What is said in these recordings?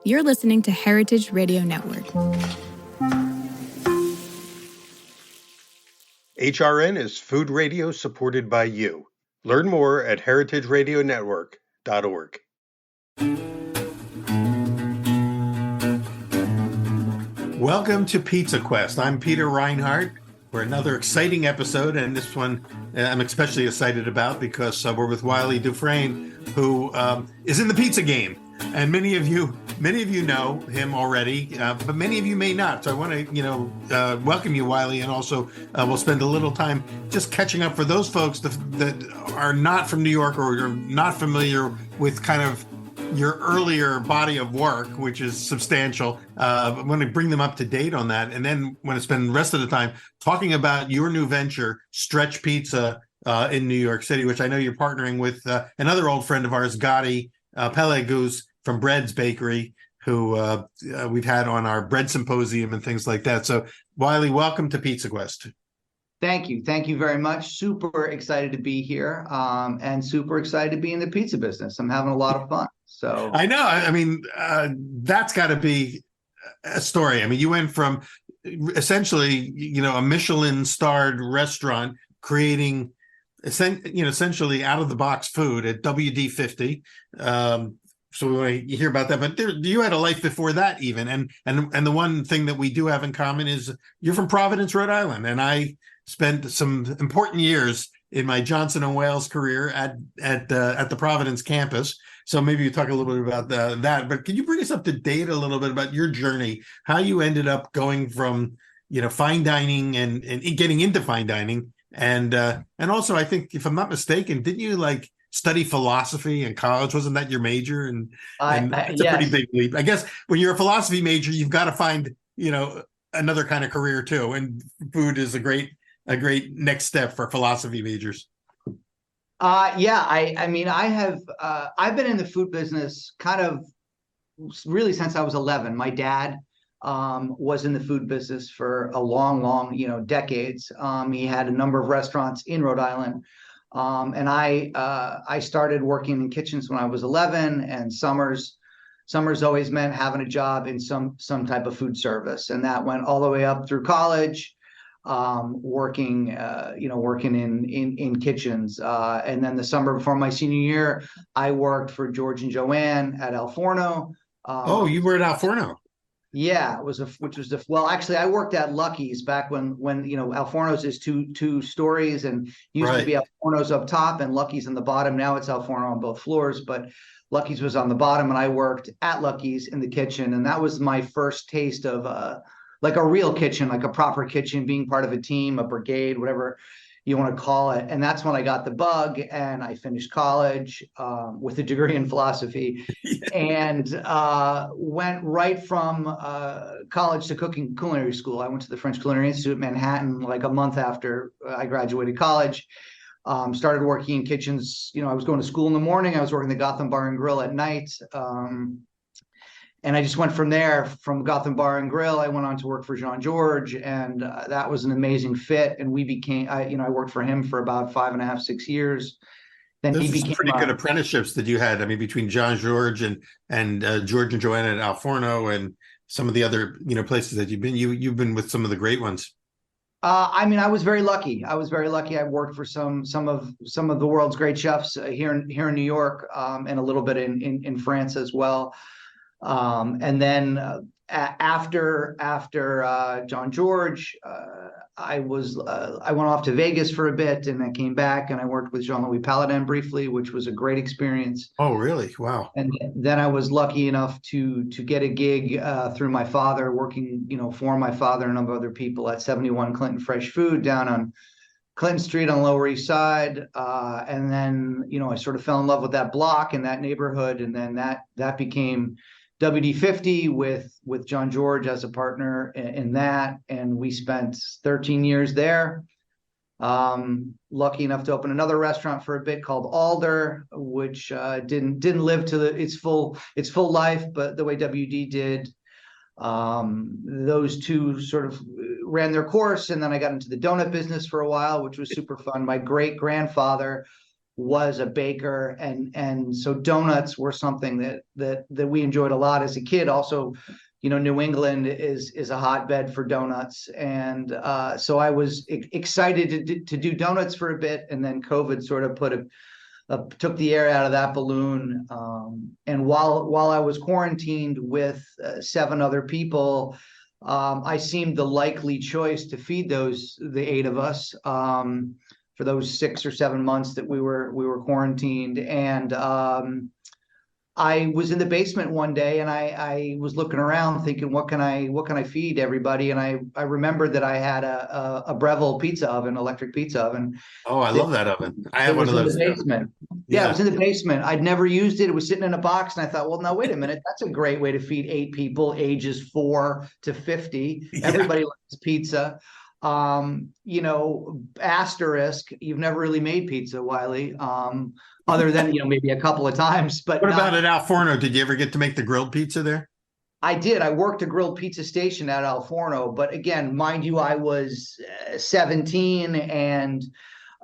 You're listening to Heritage Radio Network. HRN is food radio supported by you. Learn more at heritageradionetwork.org. Welcome to Pizza Quest. I'm Peter Reinhardt for another exciting episode, and this one I'm especially excited about because we're with Wylie Dufresne, who is in the pizza game. And many of you know him already, but many of you may not. So I want to, welcome you, Wylie, and also we'll spend a little time just catching up for those folks that are not from New York or are not familiar with kind of your earlier body of work, which is substantial. I'm going to bring them up to date on that, and then want to spend the rest of the time talking about your new venture, Stretch Pizza, in New York City, which I know you're partnering with another old friend of ours, Gotti Pelegus from Bread's Bakery, who we've had on our bread symposium and things like that. So, Wylie, welcome to Pizza Quest. Thank you. Thank you very much. Super excited to be here, and super excited to be in the pizza business. I'm having a lot of fun. So I know. I mean, that's got to be a story. I mean, you went from essentially, a Michelin-starred restaurant creating essentially out-of-the-box food at WD-50. So we want to hear about that. But you had a life before that even. And the one thing that we do have in common is you're from Providence, Rhode Island. And I spent some important years in my Johnson & Wales career at the Providence campus. So maybe you talk a little bit about that. But can you bring us up to date a little bit about your journey, how you ended up going from, fine dining and getting into fine dining? And also, I think, if I'm not mistaken, didn't you study philosophy in college? Wasn't that your major? And it's yes. A pretty big leap. I guess when you're a philosophy major, you've got to find, another kind of career too. And food is a great next step for philosophy majors. I mean, I've been in the food business kind of really since I was 11. My dad was in the food business for a long, decades. He had a number of restaurants in Rhode Island. And I started working in kitchens when I was 11, and summers always meant having a job in some type of food service. And that went all the way up through college, working in kitchens. And then the summer before my senior year, I worked for George and Joanne at Al Forno. You were at Al Forno. Yeah, well, actually, I worked at Lucky's back when Al Forno's is two stories, and used to be Al Forno's up top and Lucky's on the bottom. Now it's Al Forno on both floors, but Lucky's was on the bottom, and I worked at Lucky's in the kitchen, and that was my first taste of a real kitchen, like a proper kitchen, being part of a team, a brigade, whatever you want to call it. And that's when I got the bug, and I finished college with a degree in philosophy, and went right from college to culinary school. I went to the French Culinary Institute in Manhattan like a month after I graduated college. Started working in kitchens. I was going to school in the morning. I was working the Gotham Bar and Grill at night. And I just went from there, from Gotham Bar and Grill. I went on to work for Jean-Georges, and that was an amazing fit. And we became, I worked for him for about 5.5, 6 years. Then Those he became pretty good apprenticeships that you had. I mean, between Jean-Georges and George and Joanne at Al Forno and some of the other places that you've been. You've been with some of the great ones. I mean, I was very lucky. I worked for some of the world's great chefs here in New York, and a little bit in France as well. And then after Jean-Georges, I went off to Vegas for a bit, and I came back, and I worked with Jean-Louis Paladin briefly, which was a great experience. Oh, really? Wow. And then I was lucky enough to get a gig through my father, working for my father and a number of other people at 71 Clinton Fresh Food down on Clinton Street on Lower East Side. And then I sort of fell in love with that block and that neighborhood, and then that became WD-50 with Jean-Georges as a partner in that, and we spent 13 years there. Lucky enough to open another restaurant for a bit called Oldie, which didn't live to its full life, but the way WD did. Those two sort of ran their course, and then I got into the donut business for a while, which was super fun. My great grandfather was a baker, and so donuts were something that we enjoyed a lot as a kid. Also, New England is a hotbed for donuts, and so I was excited to do donuts for a bit, and then COVID sort of took the air out of that balloon. And while I was quarantined with 7 other people, I seemed the likely choice to feed the 8 of us for those 6 or 7 months that we were quarantined. And I was in the basement one day, and I was looking around thinking, what can I feed everybody? And I remembered that I had a Breville pizza oven, electric pizza oven. Oh, I love that oven. I have one of those in the basement. Yeah, it was in the basement. I'd never used it. It was sitting in a box, and I thought, well, now wait a minute, that's a great way to feed 8 people, ages 4 to 50. Yeah. Everybody loves pizza. Asterisk, you've never really made pizza, Wylie. Other than, maybe a couple of times. But what about at Al Forno? Did you ever get to make the grilled pizza there? I did. I worked a grilled pizza station at Al Forno, but again, mind you, I was 17 and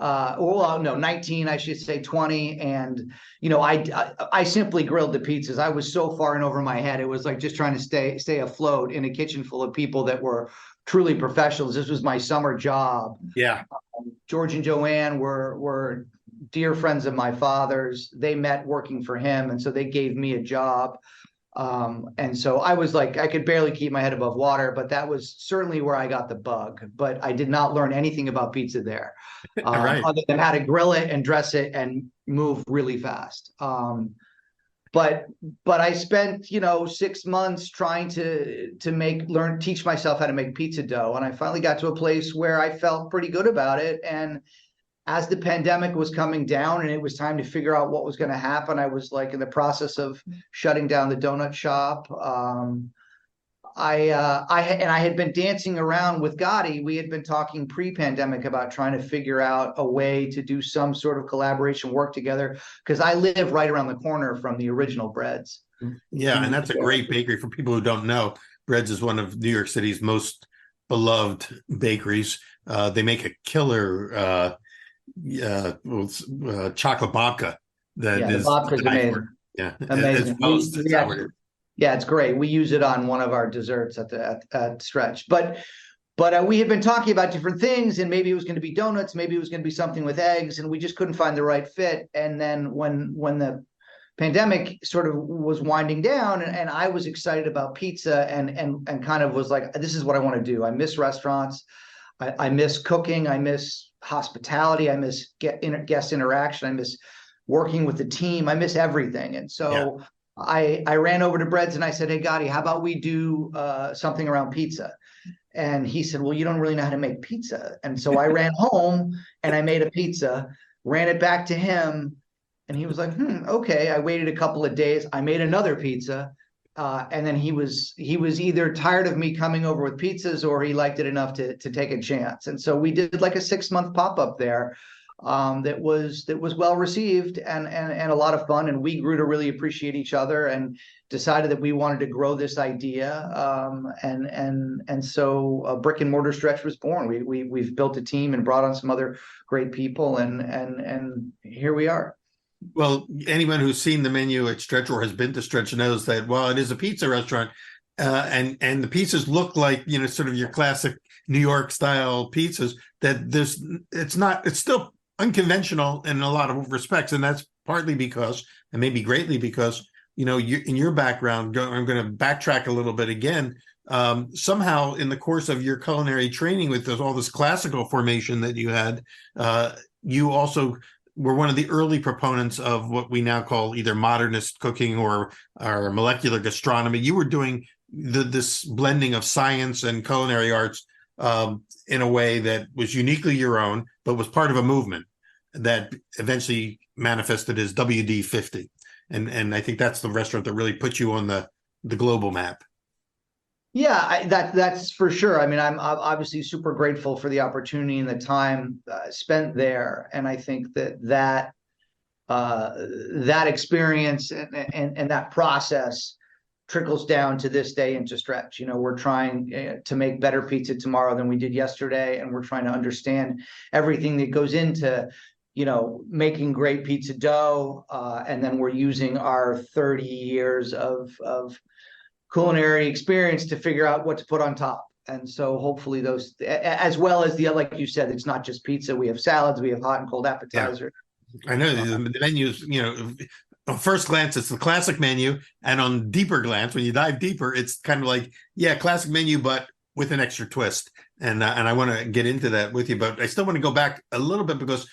19, I should say 20. And, I simply grilled the pizzas. I was so far and over my head. It was like just trying to stay afloat in a kitchen full of people that were truly professionals. This was my summer job. Yeah. George and Joanne were dear friends of my father's. They met working for him, and so they gave me a job. And so I was like, I could barely keep my head above water, but that was certainly where I got the bug. But I did not learn anything about pizza there, Right. other than how to grill it and dress it and move really fast. But I spent 6 months trying to teach myself how to make pizza dough, and I finally got to a place where I felt pretty good about it. And as the pandemic was coming down and it was time to figure out what was going to happen, I was like in the process of shutting down the donut shop. I had been dancing around with Gotti. We had been talking pre-pandemic about trying to figure out a way to do some sort of collaboration work together, because I live right around the corner from the original Breads. Yeah, and that's a great bakery. For people who don't know, Breads is one of New York City's most beloved bakeries. They make a killer chocolate babka that is the babka's amazing. Yeah, amazing. Yeah, it's great. We use it on one of our desserts at Stretch. But we had been talking about different things, and maybe it was going to be donuts, maybe it was going to be something with eggs, and we just couldn't find the right fit. And then when the pandemic sort of was winding down, and I was excited about pizza and kind of was like, this is what I want to do. I miss restaurants. I miss cooking. I miss hospitality. I miss guest interaction. I miss working with the team. I miss everything. And so I ran over to Breads and I said, hey, Gotti, how about we do something around pizza? And he said, well, you don't really know how to make pizza. And so I ran home and I made a pizza, ran it back to him. And he was like, okay. I waited a couple of days. I made another pizza. And then he was either tired of me coming over with pizzas, or he liked it enough to take a chance. And so we did like a 6-month pop-up there that was well received and a lot of fun. And we grew to really appreciate each other and decided that we wanted to grow this idea. And so Brick and Mortar Stretch was born. We've built a team and brought on some other great people, and here we are. Well, anyone who's seen the menu at Stretch or has been to Stretch knows that while it is a pizza restaurant, and the pizzas look like sort of your classic New York style pizzas, that it's still unconventional in a lot of respects, and that's partly because, and maybe greatly because, in your background, I'm going to backtrack a little bit again. Somehow in the course of your culinary training with all this classical formation that you had, you also were one of the early proponents of what we now call either modernist cooking or molecular gastronomy. You were doing this blending of science and culinary arts in a way that was uniquely your own, but was part of a movement that eventually manifested as WD50. And I think that's the restaurant that really put you on the global map. Yeah, that's for sure. I mean, I'm obviously super grateful for the opportunity and the time spent there, and I think that experience and that process trickles down to this day into Stretch. We're trying to make better pizza tomorrow than we did yesterday, and we're trying to understand everything that goes into making great pizza dough, and then we're using our 30 years of culinary experience to figure out what to put on top. And so hopefully those, as well as like you said, it's not just pizza. We have salads, we have hot and cold appetizers. I know the menus, on first glance, it's the classic menu. And on deeper glance, when you dive deeper, it's kind of like, classic menu, but with an extra twist. And I want to get into that with you, but I still want to go back a little bit, because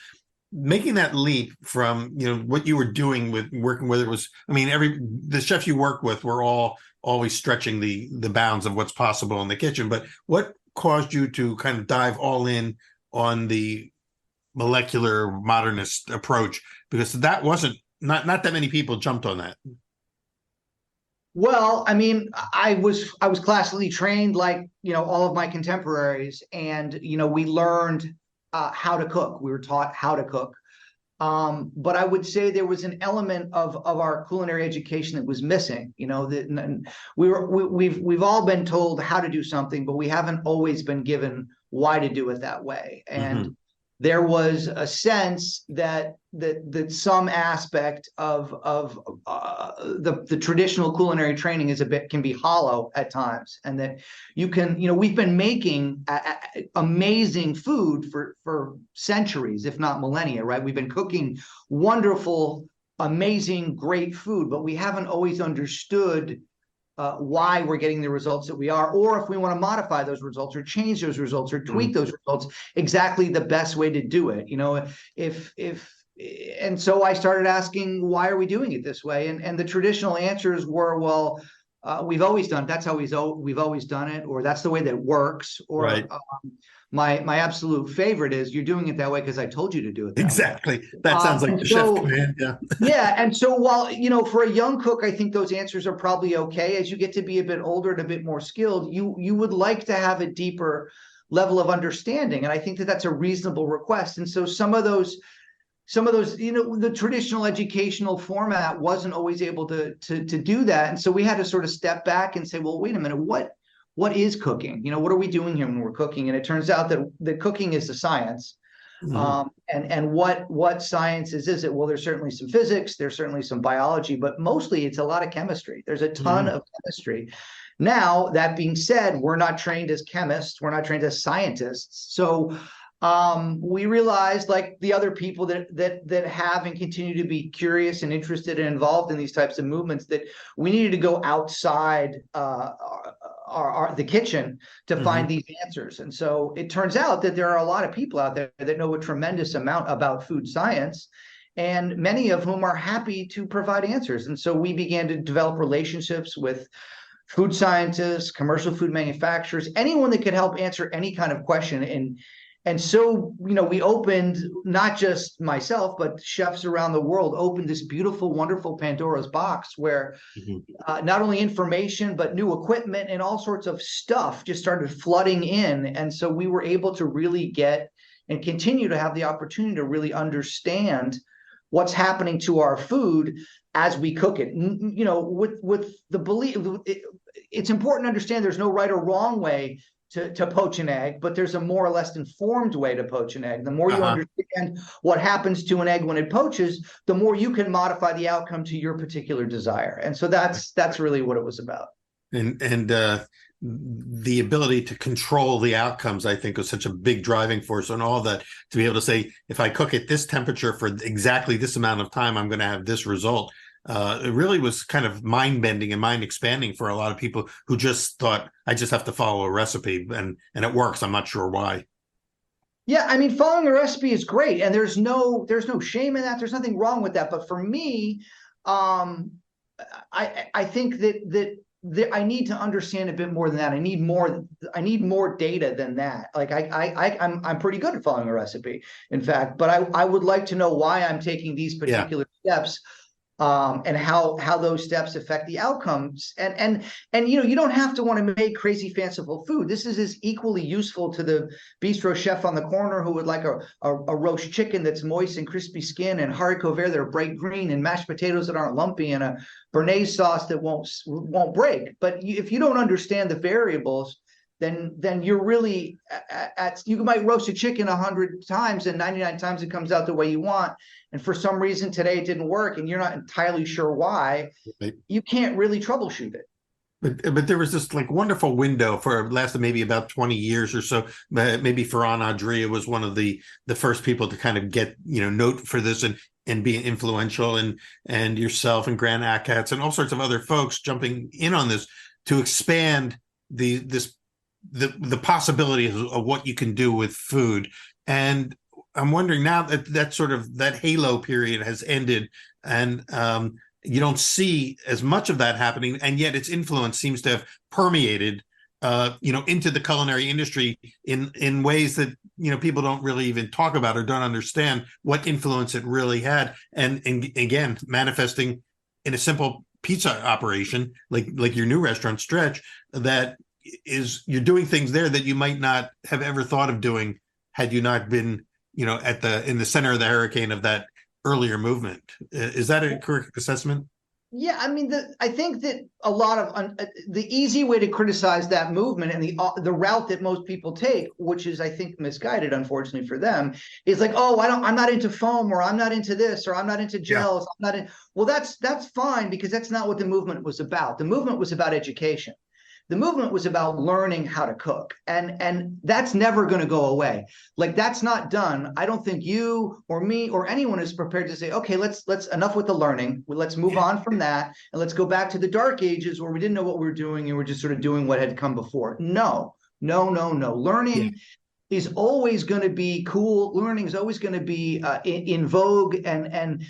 making that leap from, what you were doing with working with it was, the chefs you work with were all always stretching the bounds of what's possible in the kitchen. But what caused you to kind of dive all in on the molecular modernist approach? Because that wasn't, not that many people jumped on that. Well, I was classically trained like, all of my contemporaries, and, we learned how to cook. We were taught how to cook. But I would say there was an element of our culinary education that was missing. We've all been told how to do something, but we haven't always been given why to do it that way. And there was a sense that some aspect of the traditional culinary training can be hollow at times, and that we've been making amazing food for centuries, if not millennia, right? We've been cooking wonderful, amazing, great food, but we haven't always understood why we're getting the results that we are, or if we want to modify those results or change those results or tweak those results, exactly the best way to do it. And so I started asking, why are we doing it this way? And the traditional answers were, well, we've always done it. That's how we've always done it, or that's the way that works. Or right. My absolute favorite is, you're doing it that way because I told you to do it that exactly. way. That sounds like the chef command. Yeah. And so while, for a young cook, I think those answers are probably okay. As you get to be a bit older and a bit more skilled, you would like to have a deeper level of understanding. And I think that that's a reasonable request. And so some of those, the traditional educational format wasn't always able to do that. And so we had to sort of step back and say, well, wait a minute, what is cooking? What are we doing here when we're cooking? And it turns out that cooking is a science. And what science is it? Well, there's certainly some physics, there's certainly some biology, but mostly it's a lot of chemistry. There's a ton of chemistry. Now, that being said, we're not trained as chemists, we're not trained as scientists. So we realized, like the other people that have and continue to be curious and interested and involved in these types of movements, that we needed to go outside the kitchen to find these answers. And so it turns out that there are a lot of people out there that know a tremendous amount about food science, and many of whom are happy to provide answers. And so we began to develop relationships with food scientists, commercial food manufacturers, anyone that could help answer any kind of question. And so, we opened, not just myself, but chefs around the world opened this beautiful, wonderful Pandora's box where not only information, but new equipment and all sorts of stuff just started flooding in. And so we were able to really get and continue to have the opportunity to really understand what's happening to our food as we cook it. With the belief, it's important to understand there's no right or wrong way to poach an egg, but there's a more or less informed way to poach an egg. The more you understand what happens to an egg when it poaches, the more you can modify the outcome to your particular desire. And so that's really what it was about. And the ability to control the outcomes, I think, was such a big driving force on all that, to be able to say, if I cook at this temperature for exactly this amount of time, I'm going to have this result. It really was kind of mind-bending and mind-expanding for a lot of people who just thought, I just have to follow a recipe and it works. I'm not sure why. Yeah, following a recipe is great, and there's no shame in that. There's nothing wrong with that. But for me, I think that I need to understand a bit more than that. I need more data than that. Like I'm pretty good at following a recipe, in fact, but I would like to know why I'm taking these particular steps. And how those steps affect the outcomes. And you don't have to want to make crazy fanciful food. This is as equally useful to the bistro chef on the corner who would like a roast chicken that's moist and crispy skin, and haricot vert that are bright green, and mashed potatoes that aren't lumpy, and a béarnaise sauce that won't break. But if you don't understand the variables, then you're really you might roast a chicken 100 times and 99 times it comes out the way you want. And for some reason today it didn't work and you're not entirely sure why, Right. you can't really troubleshoot it. But there was this like wonderful window for lasted maybe about 20 years or so. Maybe Ferran Adria was one of the first people to kind of get, note for this and be influential, and yourself and Grant Achatz and all sorts of other folks jumping in on this to expand the possibilities of what you can do with food. And I'm wondering now that sort of that halo period has ended, and you don't see as much of that happening, and yet its influence seems to have permeated, into the culinary industry in ways that people don't really even talk about or don't understand what influence it really had, and again manifesting in a simple pizza operation like your new restaurant Stretch, that is you're doing things there that you might not have ever thought of doing had you not been in the center of the hurricane of that earlier movement. Is that a correct assessment? Yeah, I mean, I think that a lot of the easy way to criticize that movement and the route that most people take, which is I think misguided, unfortunately for them, is like, oh, I'm not into foam, or I'm not into this, or I'm not into gels. Yeah. I'm not in. Well, that's fine, because that's not what the movement was about. The movement was about education. The movement was about learning how to cook, and that's never going to go away. Like, that's not done. I don't think you or me or anyone is prepared to say, okay, let's enough with the learning. Let's move on from that, and let's go back to the dark ages where we didn't know what we were doing and we're just sort of doing what had come before. No. Learning is always going to be cool. Learning is always going to be in vogue, and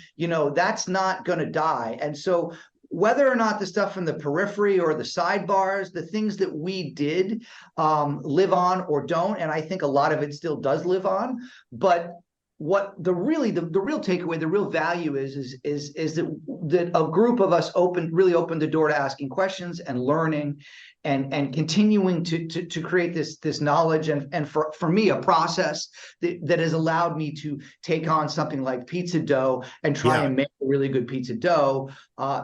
that's not going to die. And so, whether or not the stuff from the periphery or the sidebars, the things that we did live on or don't, and I think a lot of it still does live on. But what the real takeaway, the real value is that a group of us really opened the door to asking questions and learning and continuing to create this knowledge, and for me, a process that has allowed me to take on something like pizza dough and try and make a really good pizza dough,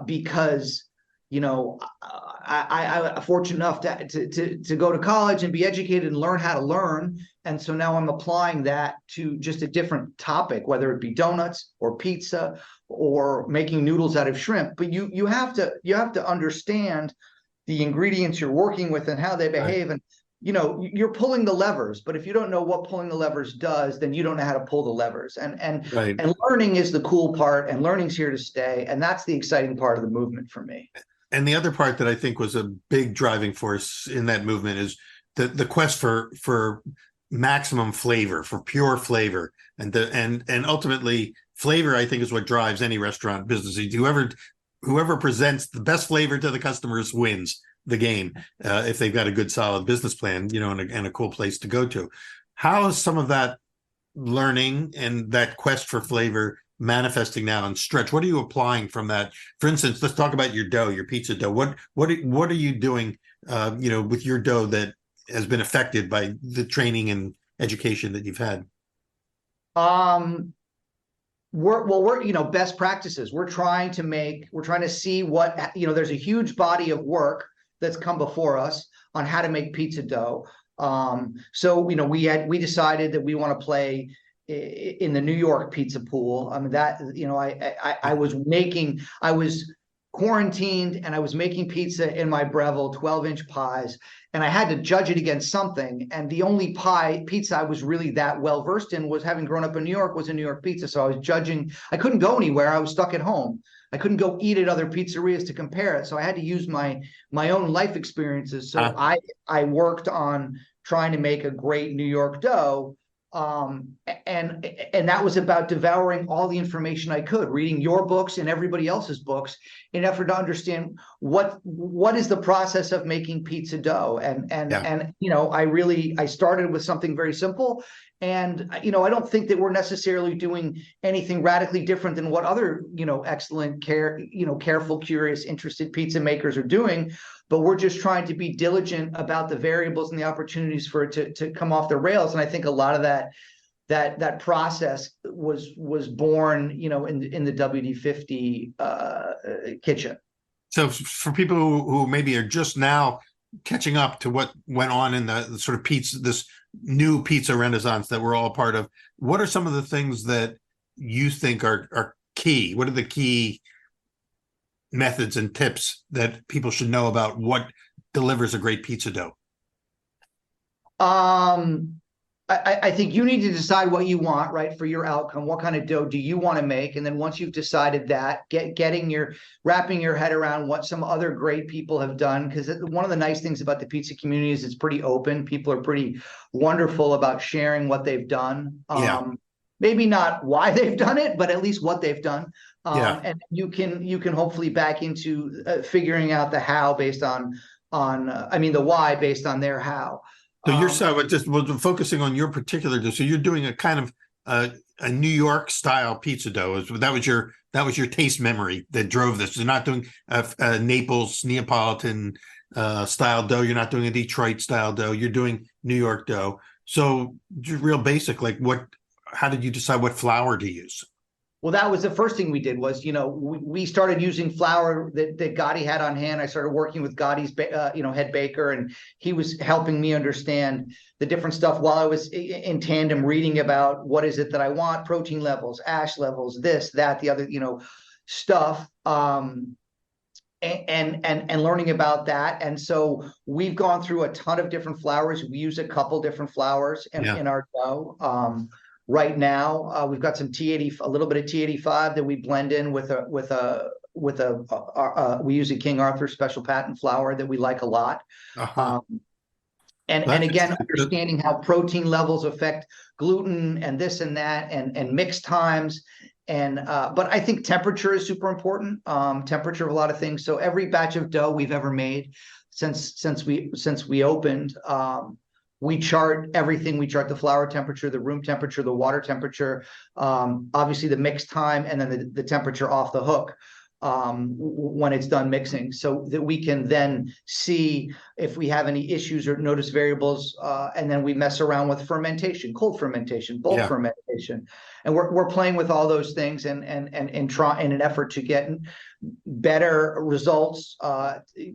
because I'm fortunate enough to go to college and be educated and learn how to learn. And so now I'm applying that to just a different topic, whether it be donuts or pizza or making noodles out of shrimp. But you have to understand the ingredients you're working with and how they behave. Right. And you're pulling the levers, but if you don't know what pulling the levers does, then you don't know how to pull the levers. And right. And learning is the cool part, and learning's here to stay, and that's the exciting part of the movement for me. And the other part that I think was a big driving force in that movement is the quest for maximum flavor, for pure flavor, and ultimately flavor, I think, is what drives any restaurant business. Whoever presents the best flavor to the customers wins the game, if they've got a good, solid business plan, and a cool place to go to. How is some of that learning and that quest for flavor manifesting now in Stretch? What are you applying from that? For instance, let's talk about your dough, your pizza dough. What are you doing, with your dough that has been affected by the training and education that you've had? We're best practices. We're trying to see what, there's a huge body of work that's come before us on how to make pizza dough. So we decided that we want to play in the New York pizza pool. I mean, that, I was quarantined and I was making pizza in my Breville 12-inch pies, and I had to judge it against something. And the only pizza I was really that well versed in, was, having grown up in New York, was a New York pizza. So I was judging. I couldn't go anywhere. I was stuck at home. I couldn't go eat at other pizzerias to compare it. So I had to use my own life experiences. So I worked on trying to make a great New York dough. And that was about devouring all the information I could, reading your books and everybody else's books, in effort to understand what is the process of making pizza dough. And I started with something very simple. And, I don't think that we're necessarily doing anything radically different than what other, excellent careful, curious, interested pizza makers are doing. But we're just trying to be diligent about the variables and the opportunities for it to come off the rails. And I think a lot of that process was born, in the WD-50 kitchen. So for people who maybe are just now catching up to what went on in the sort of pizza, this new pizza renaissance that we're all a part of. What are some of the things that you think are key? What are the key methods and tips that people should know about what delivers a great pizza dough? I think you need to decide what you want, right, for your outcome. What kind of dough do you want to make? And then once you've decided that, wrapping your head around what some other great people have done. Because one of the nice things about the pizza community is it's pretty open. People are pretty wonderful about sharing what they've done. Yeah. Maybe not why they've done it, but at least what they've done. Yeah. And you can hopefully back into figuring out the how based on the why based on their how. So we're focusing on your particular dough. So you're doing a kind of a New York style pizza dough. That was your taste memory that drove this. You're not doing a Naples Neapolitan style dough. You're not doing a Detroit style dough. You're doing New York dough. So just real basic, like how did you decide what flour to use? Well, that was the first thing we did was, we started using flour that Gotti had on hand. I started working with Gotti's, head baker, and he was helping me understand the different stuff while I was in tandem reading about what is it that I want, protein levels, ash levels, this, that, the other, stuff, and learning about that. And so we've gone through a ton of different flours. We use a couple different flours in our dough. Right now, we've got some a little bit of T85 that we blend in with we use a King Arthur special patent flour that we like a lot. Uh-huh. And again, understanding how protein levels affect gluten and this and that and mix times. But I think temperature is super important. Temperature of a lot of things. So every batch of dough we've ever made since we opened, we chart everything. We chart the flour temperature, the room temperature, the water temperature, obviously the mix time, and then the temperature off the hook when it's done mixing, so that we can then see if we have any issues or notice variables. And then we mess around with fermentation, cold fermentation, bulk fermentation. And we're playing with all those things and try in an effort to get better results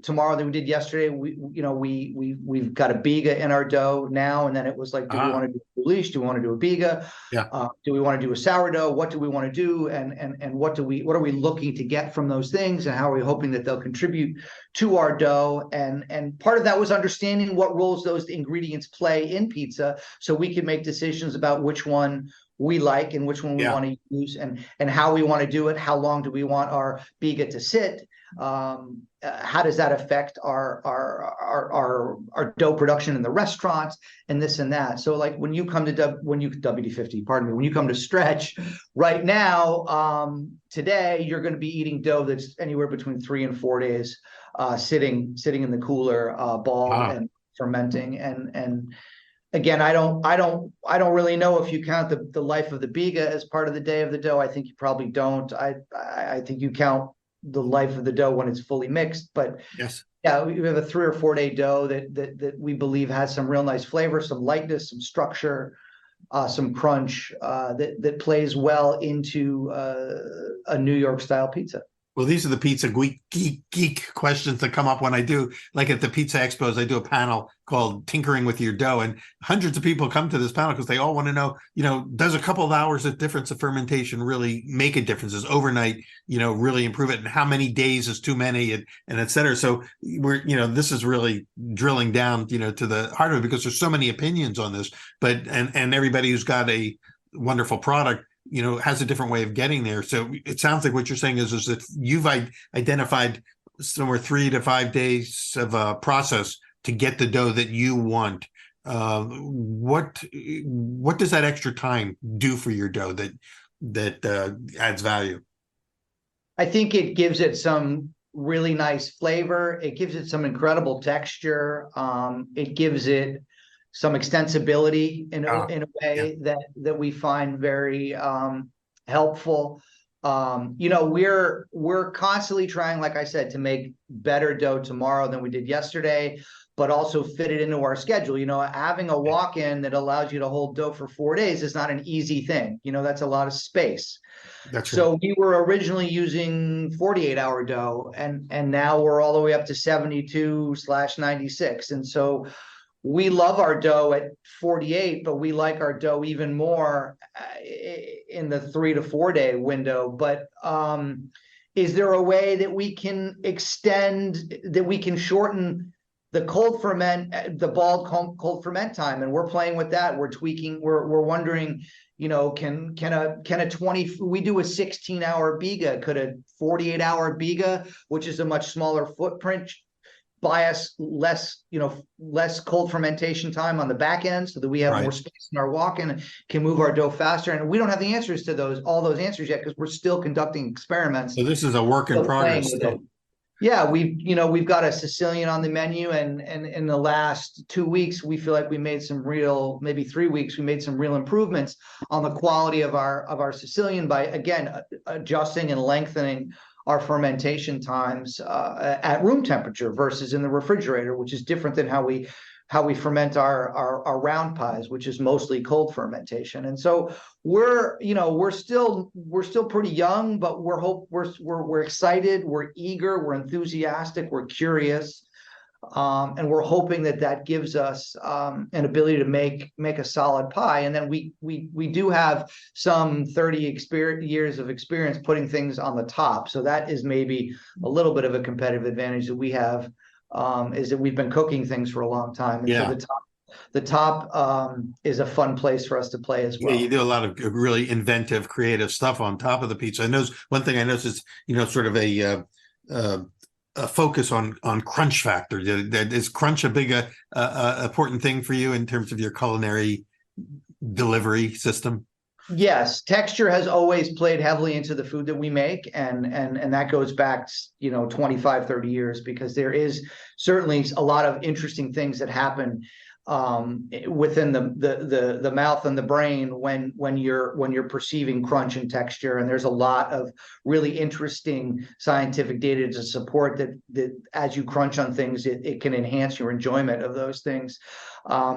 tomorrow than we did yesterday. We've got a biga in our dough now, and then it was like, do we want to do a leash? Do we want to do a biga? Do we want to do a sourdough? What do we want to do? And what are we looking to get from those things, and how are we hoping that they'll contribute to our dough? And part of that was understanding what roles those ingredients play in pizza, so we can make decisions about which one we like and which one we want to use, and how we want to do it. How long do we want our biga to sit? How does that affect our dough production in the restaurants and this and that? So like when you come to WD50, pardon me, when you come to stretch right now, today you're going to be eating dough that's anywhere between 3 and 4 days sitting in the cooler, ball and fermenting. And again, I don't really know if you count the life of the biga as part of the day of the dough. I think you probably don't. I think you count the life of the dough when it's fully mixed. But yes, we have a 3 or 4 day dough that we believe has some real nice flavor, some lightness, some structure, some crunch that plays well into a New York style pizza. Well, these are the pizza geek questions that come up when I do, like at the Pizza Expos, I do a panel called Tinkering with Your Dough, and hundreds of people come to this panel because they all want to know, does a couple of hours of difference of fermentation really make a difference? Does overnight, really improve it? And how many days is too many, and et cetera? So this is really drilling down, to the heart of it, because there's so many opinions on this, but, and everybody who's got a wonderful product, has a different way of getting there. So it sounds like what you're saying is that you've identified somewhere 3 to 5 days of a process to get the dough that you want. What does that extra time do for your dough that adds value? I think it gives it some really nice flavor. It gives it some incredible texture. It gives it some extensibility in a way that we find very helpful. We're constantly trying, like I said, to make better dough tomorrow than we did yesterday, but also fit it into our schedule. Having a walk-in that allows you to hold dough for 4 days is not an easy thing. That's a lot of space. That's right. So we were originally using 48-hour dough, and now we're all the way up to 72/96. And so we love our dough at 48, but we like our dough even more in the 3 to 4 day window. But is there a way that we can shorten the cold ferment, the bald cold ferment time? And we're playing with that. We're tweaking. We're wondering, can a 20? We do a 16-hour biga. Could a 48-hour biga, which is a much smaller footprint, buy us less cold fermentation time on the back end, so that we have more space in our walk-in, can move our dough faster? And we don't have the answers to all those answers yet, because we're still conducting experiments. So this is a work in progress still. Yeah, we've got a Sicilian on the menu, and in the last 2 weeks, we feel like we made maybe 3 weeks, we made some real improvements on the quality of our Sicilian by, again, adjusting and lengthening our fermentation times at room temperature versus in the refrigerator, which is different than how we ferment our round pies, which is mostly cold fermentation. And so we're still pretty young, but we're excited, we're eager, we're enthusiastic, we're curious. And we're hoping that gives us an ability to make a solid pie. And then we do have some 30 years of experience putting things on the top. So that is maybe a little bit of a competitive advantage that we have, is that we've been cooking things for a long time. And so the top is a fun place for us to play as well. Yeah, you do a lot of really inventive, creative stuff on top of the pizza. I know one thing I noticed is, sort of a focus on crunch factor. Is crunch a big important thing for you in terms of your culinary delivery system? Yes, texture has always played heavily into the food that we make, and that goes back 25, 30 years, because there is certainly a lot of interesting things that happen within the mouth and the brain when you're perceiving crunch and texture. And there's a lot of really interesting scientific data to support that as you crunch on things, it can enhance your enjoyment of those things.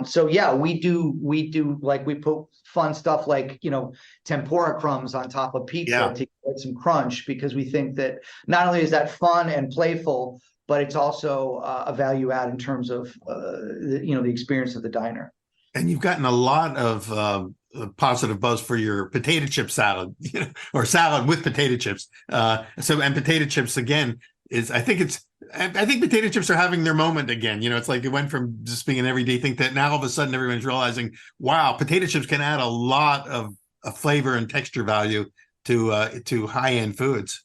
So yeah, we do like, we put fun stuff like tempura crumbs on top of pizza to get some crunch, because we think that not only is that fun and playful, but it's also a value add in terms of the experience of the diner. And you've gotten a lot of positive buzz for your potato chip salad, or salad with potato chips. And potato chips again I think potato chips are having their moment again. It's like it went from just being an everyday thing that now all of a sudden everyone's realizing, wow, potato chips can add a lot of flavor and texture value to high-end foods.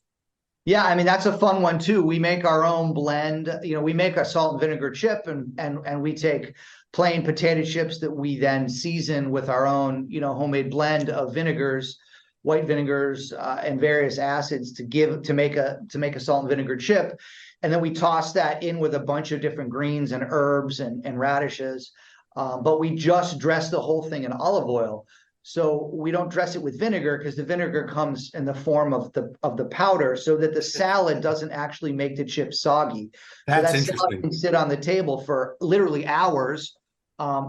Yeah, I mean, that's a fun one too. We make our own blend. We make a salt and vinegar chip, and we take plain potato chips that we then season with our own, homemade blend of vinegars, white vinegars, and various acids to make a salt and vinegar chip. And then we toss that in with a bunch of different greens and herbs and radishes. But we just dress the whole thing in olive oil. So we don't dress it with vinegar, because the vinegar comes in the form of the powder, so that the salad doesn't actually make the chips soggy. That's so that interesting. Salad can sit on the table for literally hours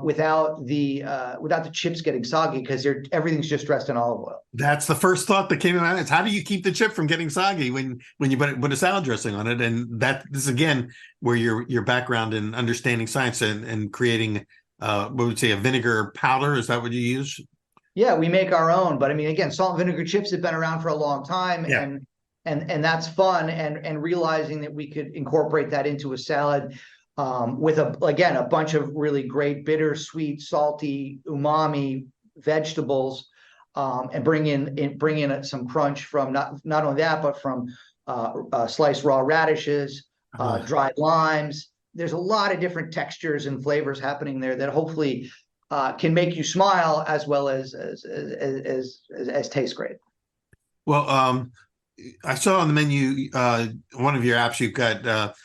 without the chips getting soggy, because everything's just dressed in olive oil. That's the first thought that came to my mind. Is how do you keep the chip from getting soggy when you put a salad dressing on it? And this is again where your background in understanding science and creating what would you say, a vinegar powder? Is that what you use? Yeah, we make our own, but I mean, again, salt and vinegar chips have been around for a long time, and that's fun. And realizing that we could incorporate that into a salad with a bunch of really great bitter, sweet, salty, umami vegetables, and bring in some crunch from not only that, but from sliced raw radishes, dried limes. There's a lot of different textures and flavors happening there that hopefully can make you smile as well as taste great. Well, I saw on the menu, one of your apps, you've got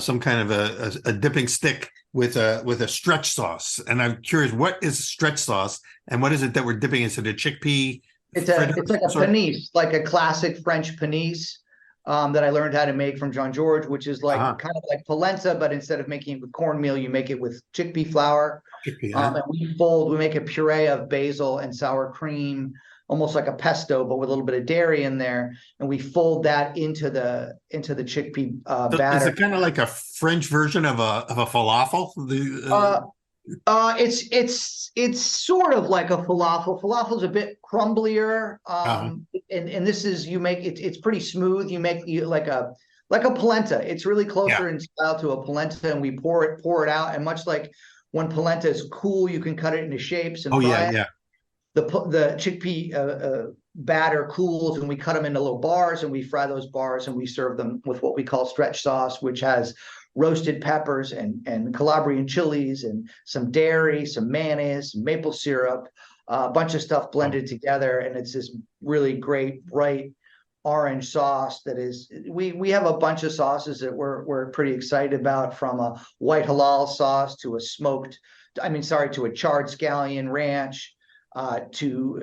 some kind of a dipping stick with a stretch sauce, and I'm curious, what is stretch sauce, and what is it that we're dipping into? The chickpea It's like a panisse, like a classic French panisse that I learned how to make from John George, which is like kind of like polenta, but instead of making it with cornmeal, you make it with chickpea flour. And we make a puree of basil and sour cream, almost like a pesto, but with a little bit of dairy in there, and we fold that into the chickpea batter. Is it kind of like a French version of a falafel? It's sort of like a falafel. Falafel's a bit crumblier, and this is it's pretty smooth. You make like a polenta. It's really closer in style to a polenta, and we pour it out. And much like when polenta is cool, you can cut it into shapes and fry it. The chickpea batter cools, and we cut them into little bars, and we fry those bars, and we serve them with what we call stretch sauce, which has roasted peppers and Calabrian chilies and some dairy, some mayonnaise, some maple syrup, a bunch of stuff blended together, and it's this really great bright orange sauce that is. We have a bunch of sauces that we're pretty excited about, from a white halal sauce to a to a charred scallion ranch. To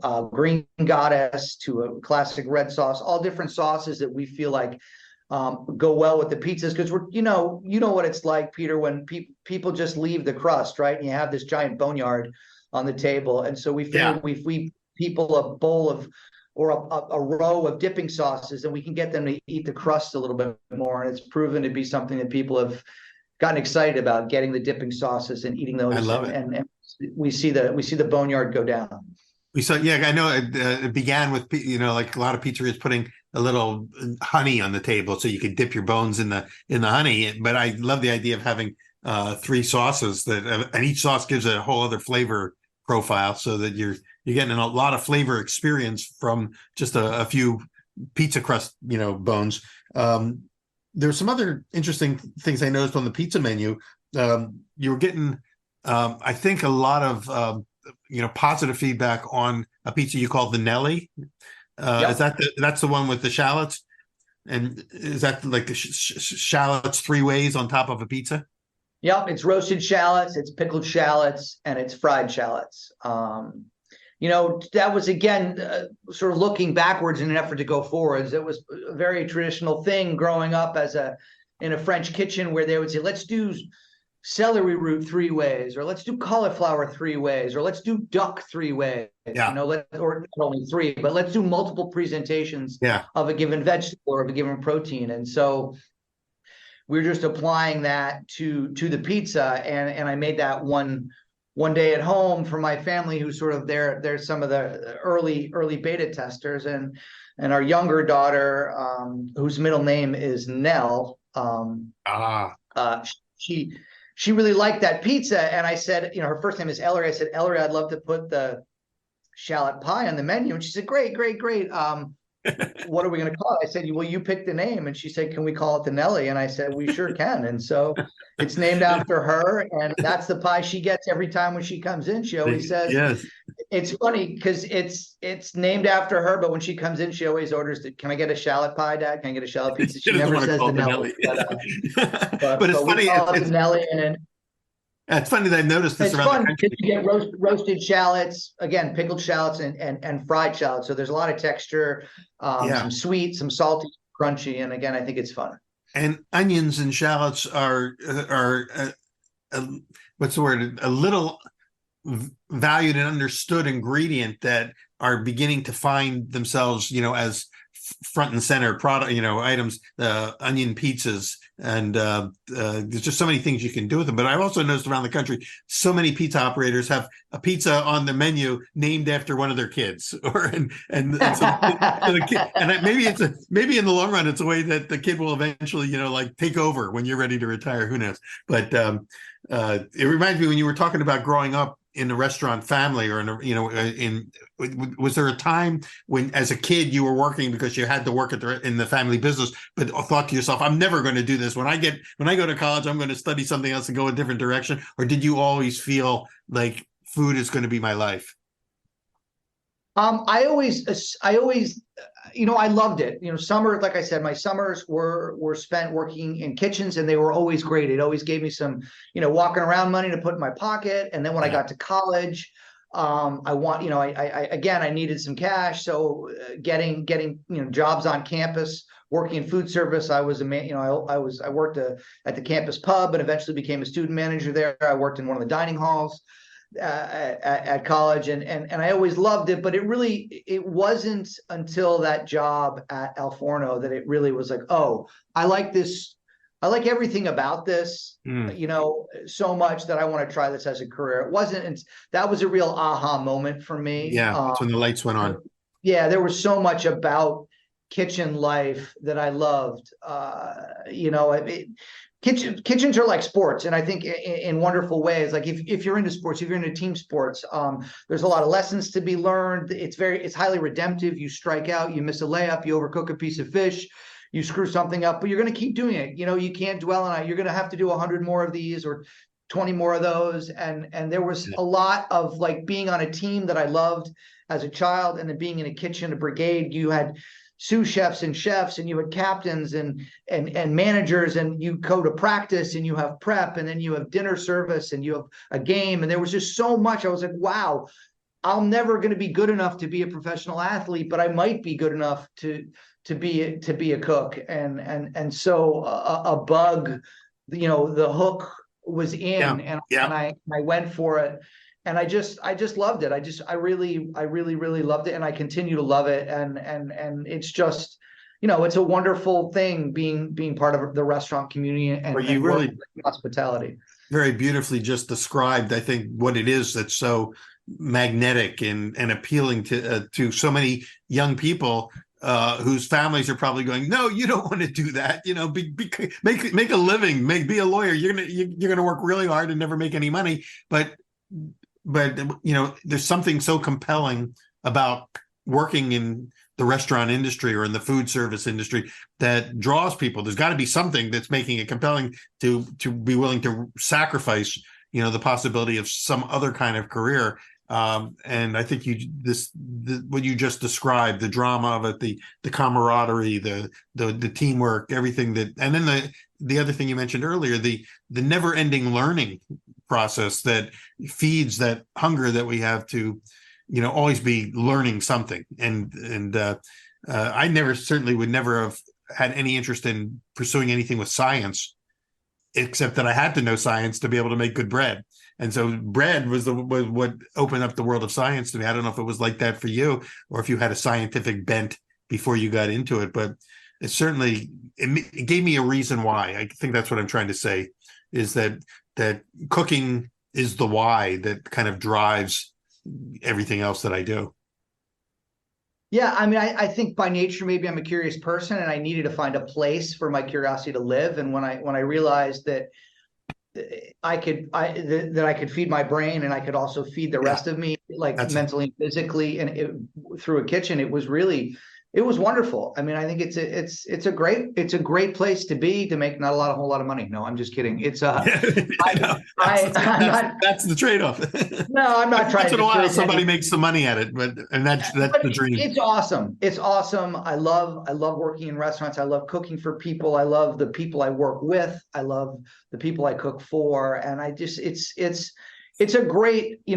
a green goddess, to a classic red sauce, all different sauces that we feel like go well with the pizzas, because we're you know what it's like, Peter, when people just leave the crust, right? And you have this giant boneyard on the table, and so we feel if we people a bowl of or a row of dipping sauces, and we can get them to eat the crust a little bit more, and it's proven to be something that people have gotten excited about, getting the dipping sauces and eating those. I love it. And we see the boneyard go down. I know it began with, like a lot of pizzerias putting a little honey on the table so you could dip your bones in the honey. But I love the idea of having 3 sauces and each sauce gives a whole other flavor profile, so that you're getting a lot of flavor experience from just a few pizza crust, bones. There's some other interesting things I noticed on the pizza menu. You were getting, I think, a lot of positive feedback on a pizza you call the Nelly. Is that's the one with the shallots? And is that like the shallots 3 ways on top of a pizza? Yep, it's roasted shallots, it's pickled shallots, and it's fried shallots. That was, again, sort of looking backwards in an effort to go forwards. It was a very traditional thing growing up in a French kitchen, where they would say, let's do celery root 3 ways, or let's do cauliflower 3 ways, or let's do duck 3 ways. Or not only 3, but let's do multiple presentations of a given vegetable or of a given protein. And so we're just applying that to the pizza, and I made that one day at home for my family, who's sort of they're some of the early beta testers, and our younger daughter, whose middle name is Nell. She really liked that pizza, and I said, her first name is Ellery. I said, Ellery, I'd love to put the shallot pie on the menu, and she said, great. What are we going to call it? I said, well, you pick the name. And she said, can we call it the Nelly? And I said, we sure can. And so it's named after her, and that's the pie she gets every time when she comes in. She always says, yes. It's funny because it's named after her, but when she comes in, she always orders, can I get a shallot pie, Dad? Can I get a shallot pizza? She never says the Nelly. But it's funny. It's the Nelly, and it's funny that I've noticed this around the country. You get roasted shallots, again, pickled shallots and fried shallots. So there's a lot of texture, some sweet, some salty, crunchy, and again, I think it's fun. And onions and shallots are what's the word? A little valued and understood ingredient that are beginning to find themselves, as front and center product, items, onion pizzas, and there's just so many things you can do with them. But I've also noticed around the country, so many pizza operators have a pizza on the menu named after one of their kids, and the kid, and maybe in the long run, it's a way that the kid will eventually, take over when you're ready to retire. Who knows? But it reminds me when you were talking about growing up in a restaurant family, or was there a time when, as a kid, you were working because you had to work in the family business, but thought to yourself, I'm never going to do this. When I go to college, I'm going to study something else and go a different direction? Or did you always feel like food is going to be my life? I always, I loved it. Summer, like I said, my summers were spent working in kitchens, and they were always great. It always gave me some, walking around money to put in my pocket. And then when I got to college, I want, again, I needed some cash. So getting, jobs on campus, working in food service. I was a man, I worked at the campus pub and eventually became a student manager there. I worked in one of the dining halls at college, and I always loved it. But it wasn't until that job at Al Forno that it really was like, oh, I like this. I like everything about this, so much that I want to try this as a career. It wasn't, that was a real aha moment for me. Yeah, that's when the lights went on. Yeah, there was so much about kitchen life that I loved. Kitchens are like sports, and I think in wonderful ways. Like if you're into sports, if you're into team sports, there's a lot of lessons to be learned. It's highly redemptive. You strike out, you miss a layup, you overcook a piece of fish, you screw something up, but you're going to keep doing it. You can't dwell on it. You're going to have to do 100 more of these or 20 more of those. And there was a lot of like being on a team that I loved as a child, and then being in a kitchen, a brigade. You had sous chefs and chefs, and you had captains and managers, and you go to practice, and you have prep, and then you have dinner service, and you have a game. And there was just so much. I was like, wow, I'm never going to be good enough to be a professional athlete, but I might be good enough to be a cook. And so a bug, the hook was in, and I went for it. And I just loved it. I really loved it, and I continue to love it. And it's just, it's a wonderful thing being part of the restaurant community and really hospitality. Very beautifully just described, I think, what it is that's so magnetic and appealing to so many young people whose families are probably going, no, you don't want to do that. Make a living, be a lawyer. You're gonna work really hard and never make any money, but there's something so compelling about working in the restaurant industry or in the food service industry that draws people. There's got to be something that's making it compelling to be willing to sacrifice, the possibility of some other kind of career. And I think what you just described, the drama of it, the camaraderie, the teamwork, everything and then the other thing you mentioned earlier, the never-ending learning process that feeds that hunger that we have to, always be learning something. And I would never have had any interest in pursuing anything with science, except that I had to know science to be able to make good bread. And so bread was what opened up the world of science to me. I don't know if it was like that for you, or if you had a scientific bent before you got into it, but it gave me a reason why. I think that's what I'm trying to say, is that cooking is the why that kind of drives everything else that I do. Yeah, I mean, I think by nature, maybe I'm a curious person, and I needed to find a place for my curiosity to live. And when I realized that I could feed my brain, and I could also feed the rest of me, like mentally and physically, and through a kitchen, it was wonderful. I mean, I think it's a great place to be, to make not a whole lot of money. No, I'm just kidding. It's that's the trade-off. No, I'm not trying. Once in a while, somebody makes some money at it, but that's the dream. It's awesome. It's awesome. I love working in restaurants. I love cooking for people. I love the people I work with. I love the people I cook for, and it's a great, it's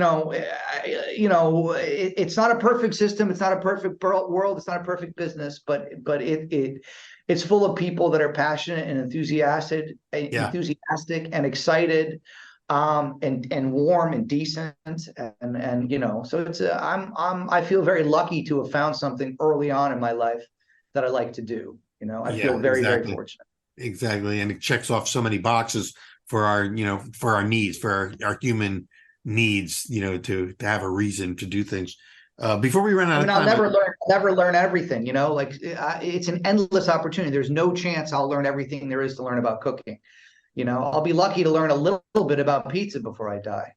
not a perfect system. It's not a perfect world. It's not a perfect business, but it's full of people that are passionate and enthusiastic and excited, and warm and decent. And so I feel very lucky to have found something early on in my life that I like to do. I feel very, very fortunate. Exactly. And it checks off so many boxes for our needs, for our human needs, to have a reason to do things. Before we run out of time, I'll never learn everything. It's an endless opportunity. There's no chance I'll learn everything there is to learn about cooking. I'll be lucky to learn a little bit about pizza before I die.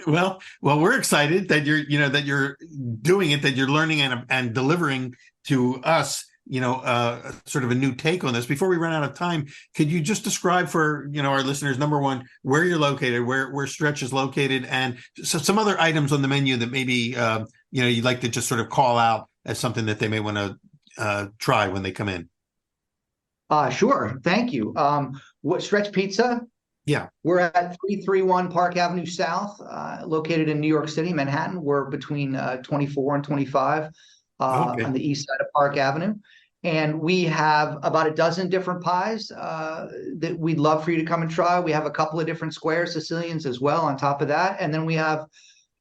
Well, we're excited that you're doing it, that you're learning and delivering to us, sort of a new take on this. Before we run out of time, could you just describe for, our listeners, number one, where you're located, where Stretch is located, and so some other items on the menu that maybe, you'd like to just sort of call out as something that they may want to try when they come in? Sure. Thank you. What Stretch Pizza? Yeah. We're at 331 Park Avenue South, located in New York City, Manhattan. We're between 24 and 25 Okay. on the east side of Park Avenue. And we have about a dozen different pies that we'd love for you to come and try. We have a couple of different square Sicilians as well on top of that. And then we have,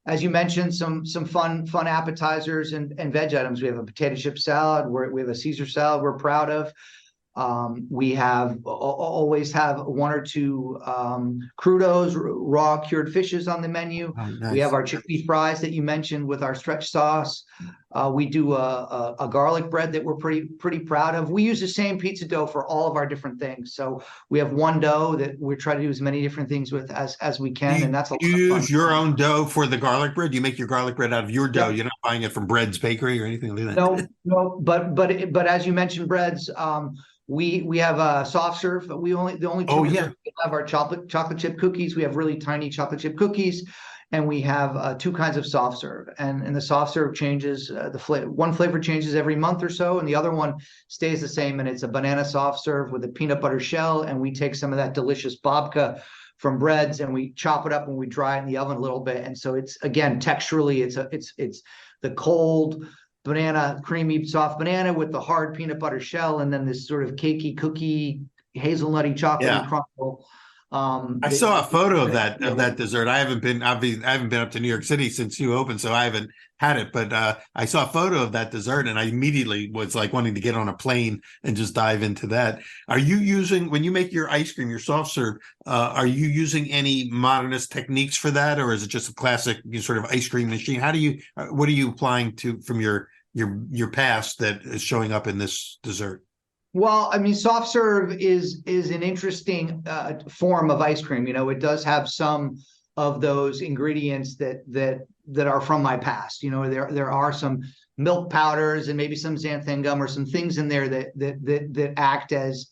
as you mentioned, some fun appetizers and veg items. We have a potato chip salad. We have a Caesar salad we're proud of. We have always have one or two crudos, raw cured fishes on the menu. Oh, We have nice. our chickpea fries that you mentioned with our stretch sauce. We do a garlic bread that we're pretty proud of. We use the same pizza dough for all of our different things. So we have one dough that we try to do as many different things with as we Do can, and that's a you lot of use your fun. own dough for the garlic bread? You make your garlic bread out of your dough. Yep. You're not buying it from Bread's Bakery or anything like that. No, but as you mentioned, breads. We have a soft serve. The only two Oh, yeah. desserts we have are chocolate chip cookies. We have really tiny chocolate chip cookies, and we have two kinds of soft serve. And the soft serve changes. One flavor changes every month or so, and the other one stays the same. And it's a banana soft serve with a peanut butter shell. And we take some of that delicious babka from breads and we chop it up and we dry it in the oven a little bit. And so it's, again, texturally, it's the cold banana, creamy, soft banana with the hard peanut butter shell, and then this sort of cakey, cookie, hazelnutty, chocolatey Yeah. crumble. I saw a photo of that dessert. I haven't been up to New York City since you opened, so I haven't had it. But I saw a photo of that dessert, and I immediately was like wanting to get on a plane and just dive into that. Are you using, when you make your ice cream, your soft serve? Are you using any modernist techniques for that, or is it just a classic sort of ice cream machine? How do you? What are you applying to from your past that is showing up in this dessert? Well, I mean, soft serve is an interesting form of ice cream. You know, it does have some of those ingredients that are from my past. You know, there are some milk powders and maybe some xanthan gum or some things in there that act as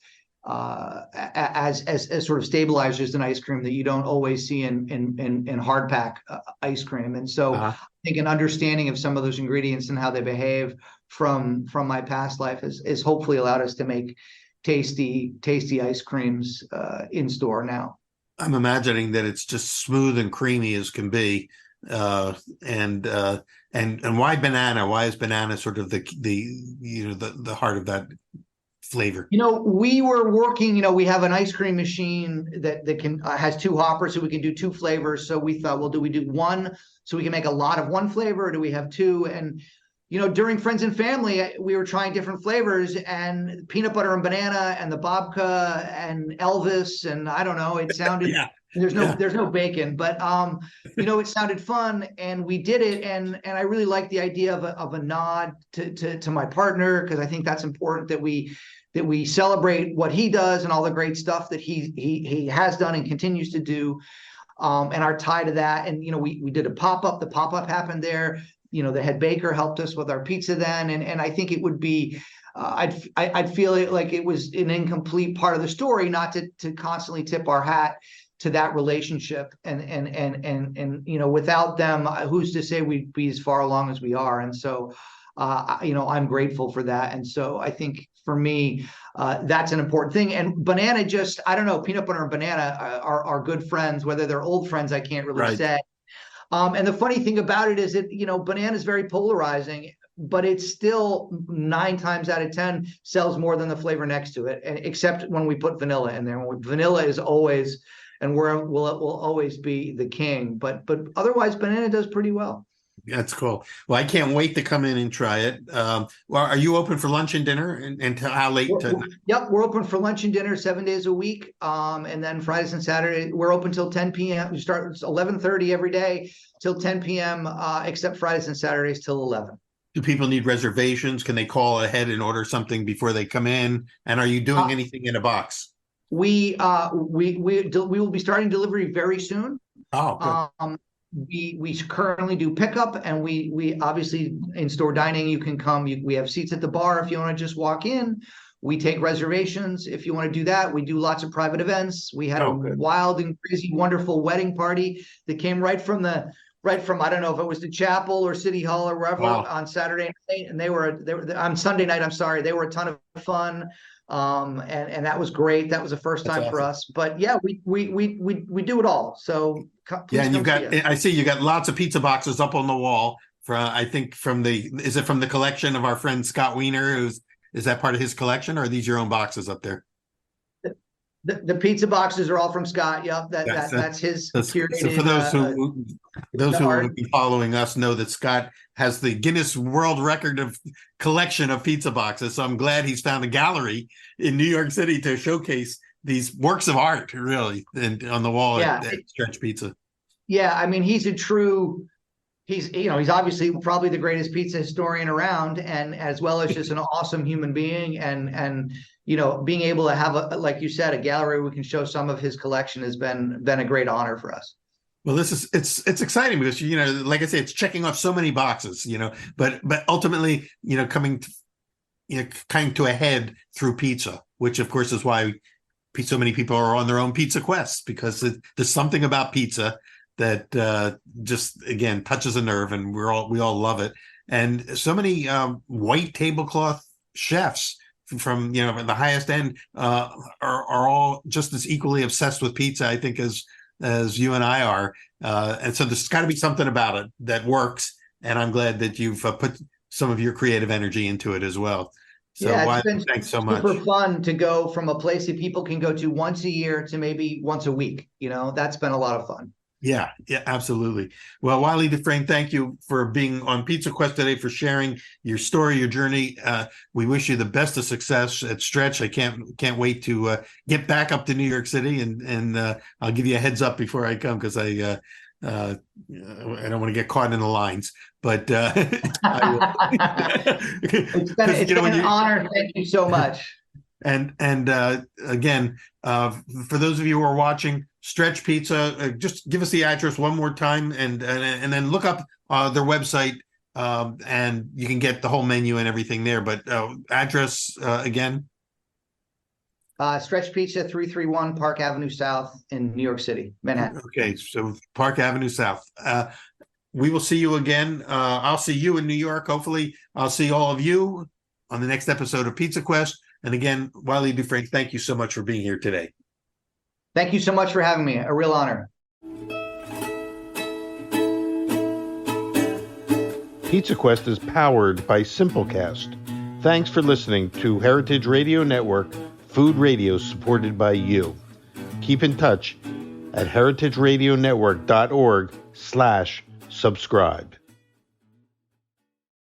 sort of stabilizers in ice cream that you don't always see in hard pack ice cream. And so I think an understanding of some of those ingredients and how they behave from my past life has hopefully allowed us to make tasty ice creams in store now. I'm imagining that it's just smooth and creamy as can be. And why banana? Why is banana sort of the heart of that flavor? You know, we were working, you know, we have an ice cream machine that can has two hoppers, so we can do two flavors. So we thought, well, do we do one so we can make a lot of one flavor, or do we have two? And you know, during Friends and Family, we were trying different flavors, and peanut butter and banana and the babka and Elvis, and I don't know, it sounded Yeah. there's no bacon, but you know, it sounded fun, and we did it, and I really like the idea of a nod to my partner, because I think that's important that we celebrate what he does and all the great stuff that he has done and continues to do, and our tie to that. And you know, we did a pop-up. The pop-up happened there. You know, the head baker helped us with our pizza then, and I think it would be I'd feel it like it was an incomplete part of the story not to constantly tip our hat to that relationship, and you know, without them, who's to say we'd be as far along as we are? And so you know, I'm grateful for that. And so I think for me, that's an important thing. And banana, just, I don't know, peanut butter and banana are good friends. Whether they're old friends, I can't really say. And the funny thing about it is that, you know, banana is very polarizing, but it's still 9 times out of 10 sells more than the flavor next to it, and except when we put vanilla in there. Vanilla is always, and will always be the king, but otherwise banana does pretty well. That's cool. Well, I can't wait to come in and try it. Well, are you open for lunch and dinner, and how late? Yep, we're open for lunch and dinner 7 days a week, and then Fridays and Saturdays we're open till 10 p.m. We start 11:30 every day till 10 p.m. Except Fridays and Saturdays till 11. Do people need reservations? Can they call ahead and order something before they come in? And are you doing anything in a box? We will be starting delivery very soon. Oh, good. We currently do pickup, and we obviously in-store dining. You can come. We have seats at the bar if you want to just walk in. We take reservations if you want to do that. We do lots of private events. We had a wild and crazy, wonderful wedding party that came right from I don't know if it was the chapel or City Hall or wherever on Saturday night, and they were on Sunday night. I'm sorry, they were a ton of fun. And that was great. That was the first That's time for awesome. us. But yeah, we do it all. So Yeah, please and come see us. I see you got lots of pizza boxes up on the wall. I think is it from the collection of our friend Scott Wiener? Is that part of his collection, or are these your own boxes up there? The pizza boxes are all from Scott. Yep, that's his So for curated those who art. would be following us know that Scott has the Guinness World Record of collection of pizza boxes. So I'm glad he's found a gallery in New York City to showcase these works of art, really, and on the wall Yeah, at Stretch Pizza. yeah. I mean, he's he's obviously probably the greatest pizza historian around, and as well as just an awesome human being, and being able to have like you said, a gallery where we can show some of his collection has been a great honor for us. Well, it's exciting because like I say, it's checking off so many boxes, but ultimately, coming to a head through pizza, which of course is why so many people are on their own pizza quests, because there's something about pizza that just again touches a nerve, and we all love it. And so many white tablecloth chefs from the highest end are all just as equally obsessed with pizza, I think, as you and I are. And so there's got to be something about it that works. And I'm glad that you've put some of your creative energy into it as well. So yeah, it's been thanks so much. Super fun to go from a place that people can go to once a year to maybe once a week. That's been a lot of fun. Yeah, absolutely. Well, Wylie Dufresne, thank you for being on Pizza Quest today, for sharing your story, your journey. We wish you the best of success at Stretch. I can't wait to get back up to New York City, and I'll give you a heads up before I come, because I don't want to get caught in the lines. But I will. It's been an honor. Thank you so much. And again, for those of you who are watching, Stretch Pizza, just give us the address one more time, and then look up their website, and you can get the whole menu and everything there. But address again? Stretch Pizza, 331 Park Avenue South in New York City, Manhattan. Okay, so Park Avenue South. We will see you again. I'll see you in New York. Hopefully, I'll see all of you on the next episode of Pizza Quest. And again, Wylie Dufresne, thank you so much for being here today. Thank you so much for having me. A real honor. Pizza Quest is powered by Simplecast. Thanks for listening to Heritage Radio Network, food radio supported by you. Keep in touch at heritageradionetwork.org/subscribe.